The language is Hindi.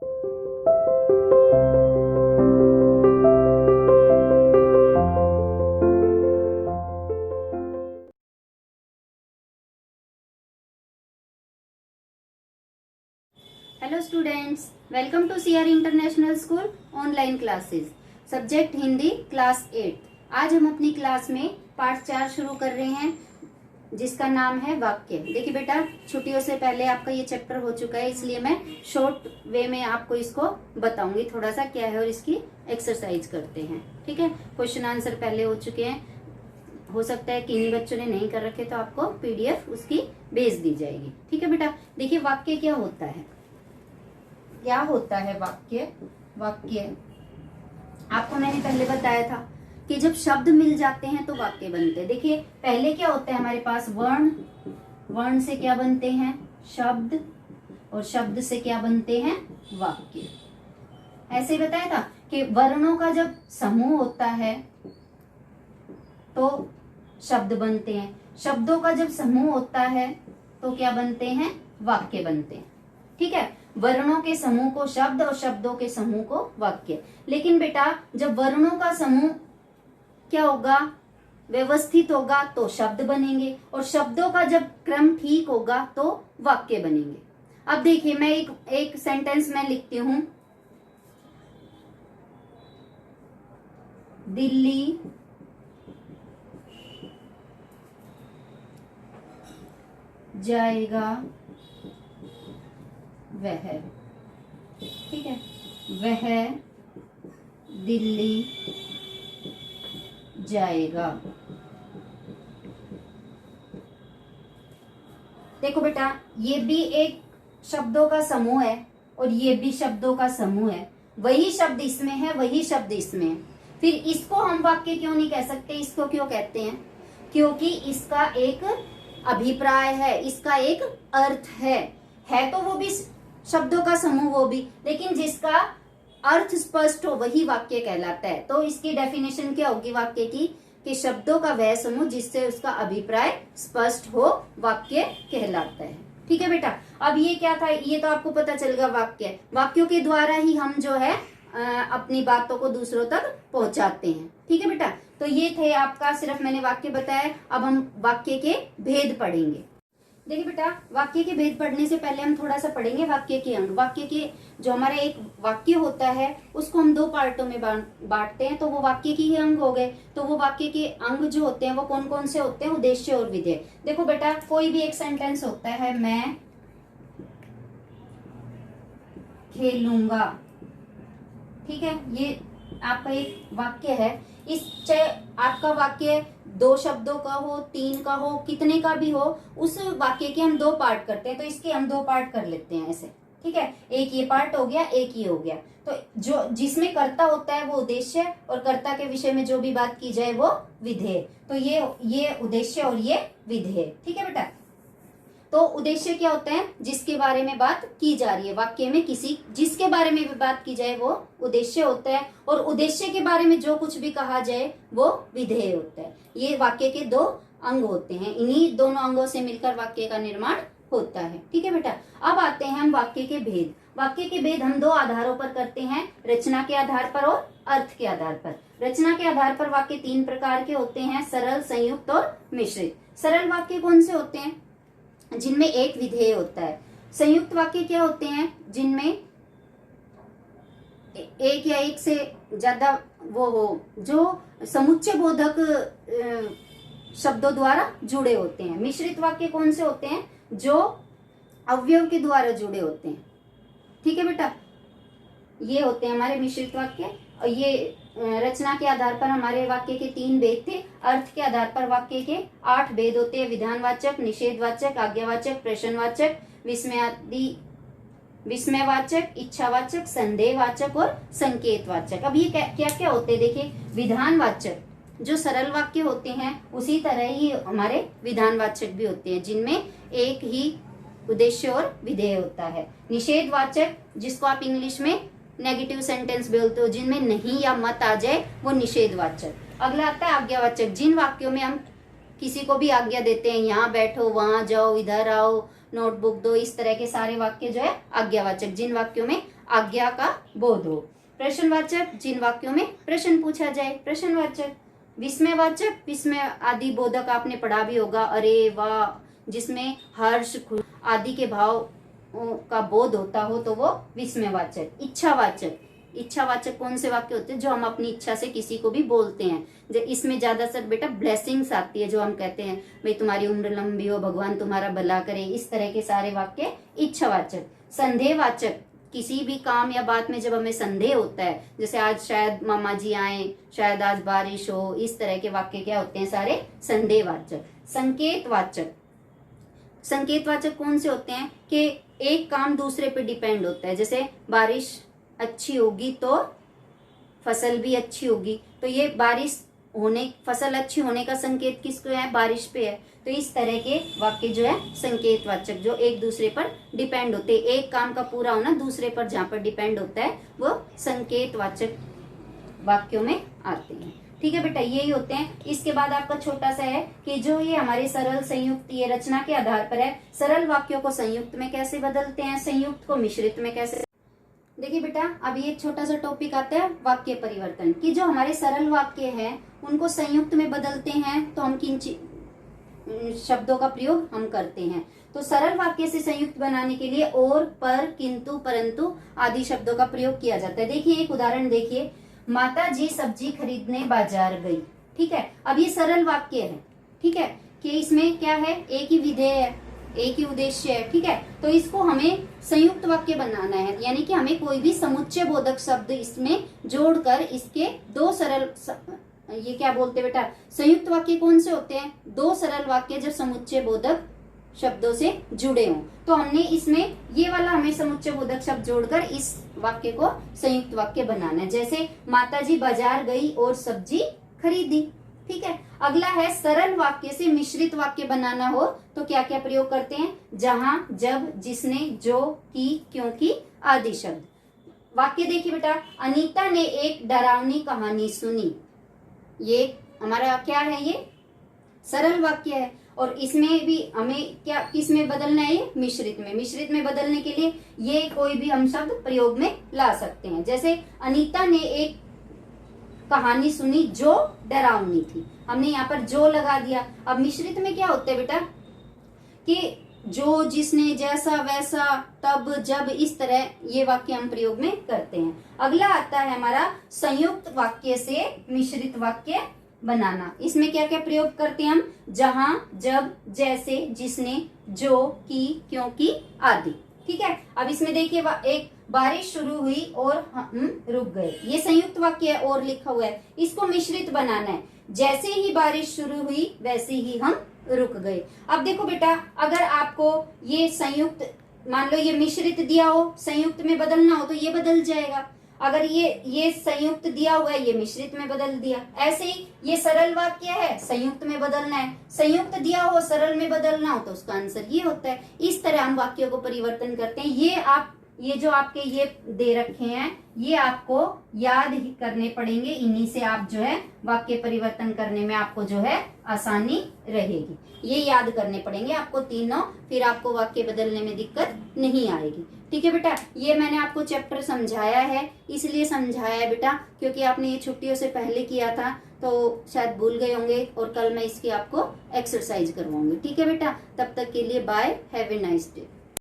Hello students, welcome to CR international school online classes. Subject Hindi class 8। आज हम अपनी क्लास में पाठ 4 शुरू कर रहे हैं, जिसका नाम है वाक्य। देखिए बेटा, छुट्टियों से पहले आपका ये चैप्टर हो चुका है, इसलिए मैं शॉर्ट वे में आपको इसको बताऊंगी थोड़ा सा क्या है और इसकी एक्सरसाइज करते हैं। ठीक है, क्वेश्चन आंसर पहले हो चुके हैं, हो सकता है कि इन बच्चों ने नहीं कर रखे तो आपको पीडीएफ उसकी भेज दी जाएगी। ठीक है बेटा, देखिए वाक्य क्या होता है। क्या होता है वाक्य? वाक्य आपको मैंने पहले बताया था कि जब शब्द मिल जाते हैं तो वाक्य बनते हैं। देखिए पहले क्या होता है हमारे पास वर्ण, वर्ण से क्या बनते हैं? शब्द, और शब्द से क्या बनते हैं? वाक्य। ऐसे ही बताया था कि वर्णों का जब समूह होता है तो शब्द बनते हैं, शब्दों का जब समूह होता है तो क्या बनते हैं? वाक्य बनते हैं। ठीक है, वर्णों के समूह को शब्द और शब्दों के समूह को वाक्य। लेकिन बेटा जब वर्णों का समूह क्या होगा? व्यवस्थित होगा तो शब्द बनेंगे, और शब्दों का जब क्रम ठीक होगा तो वाक्य बनेंगे। अब देखिए मैं एक सेंटेंस में लिखती हूं, दिल्ली जाएगा वह। ठीक है, वह दिल्ली जाएगा। देखो बेटा, ये भी एक शब्दों का समूह है और ये भी शब्दों का समूह है। वही शब्द इसमें है, वही शब्द इसमें है, फिर इसको हम वाक्य क्यों नहीं कह सकते? इसको क्यों कहते हैं? क्योंकि इसका एक अभिप्राय है, इसका एक अर्थ है तो वो भी शब्दों का समूह, वो भी, लेकिन जिसका अर्थ स्पष्ट हो वही वाक्य कहलाता है। तो इसकी डेफिनेशन क्या होगी वाक्य की? कि शब्दों का वह समूह जिससे उसका अभिप्राय स्पष्ट हो, वाक्य कहलाता है। ठीक है बेटा, अब ये क्या था? ये तो आपको पता चल गया वाक्य। वाक्यों के द्वारा ही हम जो है अपनी बातों को दूसरों तक पहुंचाते हैं। ठीक है बेटा, तो ये थे आपका, सिर्फ मैंने वाक्य बताया। अब हम वाक्य के भेद पढ़ेंगे। देखिए बेटा, वाक्य के भेद पढ़ने से पहले हम थोड़ा सा पढ़ेंगे वाक्य के अंग। वाक्य के जो हमारा एक वाक्य होता है उसको हम 2 पार्टों में बांटते हैं, तो वो वाक्य के ही अंग हो गए। तो वो वाक्य के अंग जो होते हैं वो कौन कौन से होते हैं? उद्देश्य और विधेय। देखो बेटा, कोई भी एक सेंटेंस होता है, मैं खेलूंगा। ठीक है, ये आपका एक वाक्य है। इस चाहे आपका वाक्य 2 शब्दों का हो, 3 का हो, कितने का भी हो, उस वाक्य के हम 2 पार्ट करते हैं। तो इसके हम 2 पार्ट कर लेते हैं ऐसे। ठीक है, एक ये पार्ट हो गया, एक ये हो गया। तो जो जिसमें कर्ता होता है वो उद्देश्य, और कर्ता के विषय में जो भी बात की जाए वो विधेय। तो ये उद्देश्य और ये विधेय। ठीक है बेटा, तो उद्देश्य क्या होता है? जिसके बारे में बात की जा रही है वाक्य में, किसी जिसके बारे में भी बात की जाए वो उद्देश्य होता है, और उद्देश्य के बारे में जो कुछ भी कहा जाए वो विधेय होता है। ये वाक्य के 2 अंग होते हैं, इन्हीं दोनों अंगों से मिलकर वाक्य का निर्माण होता है। ठीक है बेटा, अब आते हैं हम वाक्य के भेद। वाक्य के भेद हम 2 आधारों पर करते हैं, रचना के आधार पर और अर्थ के आधार पर। रचना के आधार पर वाक्य 3 प्रकार के होते हैं, सरल, संयुक्त और मिश्रित। सरल वाक्य कौन से होते हैं? जिनमें एक विधेय होता है। संयुक्त वाक्य क्या होते हैं? जिनमें एक या एक से ज्यादा वो हो, जो समुच्चय बोधक शब्दों द्वारा जुड़े होते हैं। मिश्रित वाक्य कौन से होते हैं? जो अवयव के द्वारा जुड़े होते हैं। ठीक है बेटा, ये होते हैं हमारे मिश्रित वाक्य। और ये रचना के आधार पर हमारे वाक्य के 3 भेद थे। अर्थ के आधार पर वाक्य के 8 भेद होते हैं, विधानवाचक, निषेधवाचक, आज्ञावाचक, प्रश्नवाचक, विस्मयवाचक, इच्छावाचक, संदेहवाचक और संकेतवाचक। अब ये क्या क्या होते हैं? देखिए, विधानवाचक जो सरल वाक्य होते हैं उसी तरह ही हमारे विधानवाचक भी होते हैं, जिनमें एक ही उद्देश्य और विधेय होता है। निषेधवाचक, जिसको आप इंग्लिश में नेगेटिव सेंटेंस बोलते हो, जिनमें नहीं या मत आ जाए, वो निषेधवाचक। अगला आता है आज्ञावाचक, जिन वाक्यों में हम किसी को भी आज्ञा देते हैं, यहाँ बैठो, वहां जाओ, इधर आओ, नोटबुक दो, इस तरह के सारे वाक्य जो है आज्ञावाचक, जिन वाक्यों में आज्ञा का बोध हो। प्रश्नवाचक, जिन वाक्यों में प्रश्न पूछा जाए, प्रश्नवाचक। विस्मयवाचक, विस्मय आदि बोधक आपने पढ़ा भी होगा, अरे वाह, जिसमें हर्ष आदि के भाव का बोध होता हो तो वो विस्मयवाचक। इच्छावाचक, इच्छावाचक कौन से वाक्य होते हैं, जो हम अपनी इच्छा से किसी को भी बोलते हैं। इसमें ज्यादातर बेटा ब्लेसिंग्स आती है, जो हम कहते हैं भाई तुम्हारी उम्र लंबी हो, भगवान तुम्हारा भला करे, इस तरह के सारे वाक्य इच्छावाचक। संदेहवाचक, किसी भी काम या बात में जब हमें संदेह होता है, जैसे आज शायद मामा जी आए, शायद आज बारिश हो, इस तरह के वाक्य क्या होते हैं, सारे संदेहवाचक। संकेतवाचक, संकेतवाचक कौन से होते हैं कि एक काम दूसरे पे डिपेंड होता है, जैसे बारिश अच्छी होगी तो फसल भी अच्छी होगी, तो ये बारिश होने, फसल अच्छी होने का संकेत किसको है, बारिश पे है। तो इस तरह के वाक्य जो है संकेतवाचक, जो एक दूसरे पर डिपेंड होते हैं, एक काम का पूरा होना दूसरे पर जहां पर डिपेंड होता है वो संकेतवाचक वाक्यों में आते हैं। ठीक है बेटा, यही होते हैं। इसके बाद आपका छोटा सा है कि जो ये हमारे सरल संयुक्त, ये रचना के आधार पर है, सरल वाक्यों को संयुक्त में कैसे बदलते हैं, संयुक्त को मिश्रित में कैसे। देखिए बेटा, अभी एक छोटा सा टॉपिक आता है वाक्य परिवर्तन, कि जो हमारे सरल वाक्य हैं उनको संयुक्त में बदलते हैं तो हम किन शब्दों का प्रयोग हम करते हैं। तो सरल वाक्य से संयुक्त बनाने के लिए और, पर, किंतु, परंतु आदि शब्दों का प्रयोग किया जाता है। देखिए एक उदाहरण देखिए, माता जी सब्जी खरीदने बाजार गई। ठीक है, अब ये सरल वाक्य है, ठीक है, कि इसमें क्या है, एक ही विधेय है, एक ही उद्देश्य है। ठीक है, तो इसको हमें संयुक्त वाक्य बनाना है, यानी कि हमें कोई भी समुच्चय बोधक शब्द इसमें जोड़कर इसके दो सरल, ये क्या बोलते बेटा, संयुक्त वाक्य कौन से होते हैं, दो सरल वाक्य जो समुच्चय बोधक शब्दों से जुड़े हों। तो हमने इसमें ये वाला हमें समुच्चय बोधक शब्द जोड़कर इस वाक्य को संयुक्त वाक्य बनाना है। जैसे माताजी बाजार गई और सब्जी खरीदी। ठीक है, अगला है सरल वाक्य से मिश्रित वाक्य बनाना हो तो क्या क्या प्रयोग करते हैं, जहां, जब, जिसने, जो, की, क्योंकि आदि शब्द। वाक्य देखिए बेटा, अनीता ने एक डरावनी कहानी सुनी। ये हमारा क्या है, ये सरल वाक्य है, और इसमें भी हमें क्या, किस में बदलना है, ये मिश्रित में। मिश्रित में बदलने के लिए ये कोई भी हम शब्द प्रयोग में ला सकते हैं। जैसे अनीता ने एक कहानी सुनी जो डरावनी थी, हमने यहाँ पर जो लगा दिया। अब मिश्रित में क्या होता है बेटा, कि जो, जिसने, जैसा, वैसा, तब, जब, इस तरह ये वाक्य हम प्रयोग में करते हैं। अगला आता है हमारा संयुक्त वाक्य से मिश्रित वाक्य बनाना। इसमें क्या क्या प्रयोग करते हैं हम, जहां, जब, जैसे, जिसने, जो, की, क्योंकि आदि। ठीक है, अब इसमें देखिए एक बारिश शुरू हुई और हम रुक गए, ये संयुक्त वाक्य है और लिखा हुआ है, इसको मिश्रित बनाना है। जैसे ही बारिश शुरू हुई वैसे ही हम रुक गए। अब देखो बेटा, अगर आपको ये संयुक्त, मान लो ये मिश्रित दिया हो, संयुक्त में बदलना हो तो ये बदल जाएगा। अगर ये संयुक्त दिया हुआ है, ये मिश्रित में बदल दिया। ऐसे ही ये सरल वाक्य है, संयुक्त में बदलना है, संयुक्त दिया हो सरल में बदलना हो तो उसका आंसर ये होता है। इस तरह हम वाक्यों को परिवर्तन करते हैं। ये जो आपके ये दे रखे हैं, ये आपको याद ही करने पड़ेंगे, इन्हीं से आप जो है वाक्य परिवर्तन करने में आपको जो है आसानी रहेगी। ये याद करने पड़ेंगे आपको तीनों, फिर आपको वाक्य बदलने में दिक्कत नहीं आएगी। ठीक है बेटा, ये मैंने आपको चैप्टर समझाया है, इसलिए समझाया है बेटा क्योंकि आपने ये छुट्टियों से पहले किया था तो शायद भूल गए होंगे, और कल मैं इसकी आपको एक्सरसाइज करवाऊंगी। ठीक है बेटा, तब तक के लिए bye, have a nice day.